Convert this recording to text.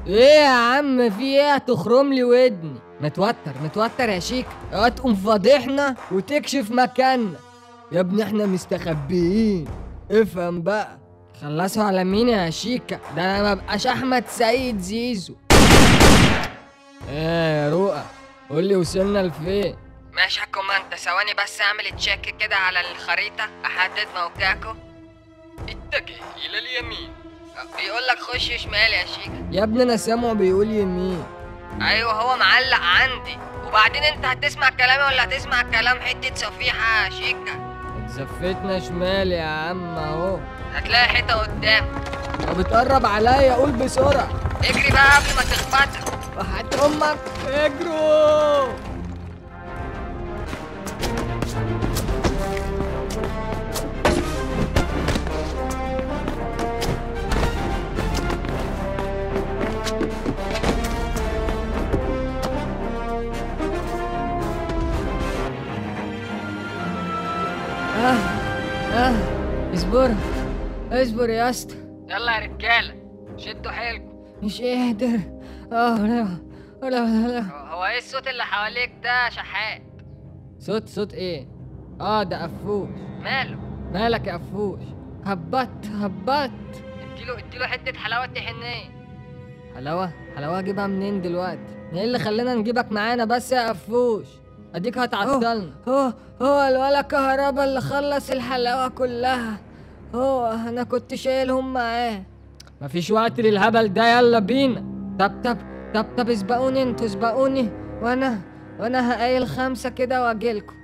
ايه يا عم، في ايه؟ هتخرم لي ودني. متوتر يا شيك، هتقوم فاضحنا وتكشف مكاننا. يا ابني احنا مستخبيين، افهم بقى. خلصوا على مين يا شيكا؟ ده انا مبقاش احمد سيد زيزو. ايه يا رؤى، قولي وصلنا لفين؟ ماشي يا كوماندا، ثواني بس اعمل تشيك كده على الخريطة احدد موقعكم. اتجه الى اليمين. بيقول لك خش شمال يا شيكا. يا ابني انا سامعه بيقول يمين. ايوه هو معلق عندي. وبعدين انت هتسمع كلامي ولا هتسمع كلام حتة صفيحة يا شيكا؟ اتزفتنا شمال يا عم اهو. هتلاقي حيطة قدام. بتقرب عليا، قول بسرعة. اجري بقى قبل ما تخبطك. وحياة امك اجروا. اصبر يا اسطى. يلا يا رجاله شدوا حيلكم. مش قادر. لا. هو ايه الصوت اللي حواليك ده يا شحات؟ صوت ايه؟ ده قفوش. مالك يا قفوش؟ هبط. اديله حته حلاوه طحينيه. حلاوه اجيبها منين دلوقتي؟ ايه اللي خلينا نجيبك معانا بس يا قفوش؟ اديك هتعطلنا. هو الولا كهربا اللي خلص الحلاوه كلها. انا كنت شايلهم معاه. مفيش وقت للهبل ده، يلا بينا. طب اسبقوني انتوا، اسبقوني وانا هقايل 5 كده واجيلكم.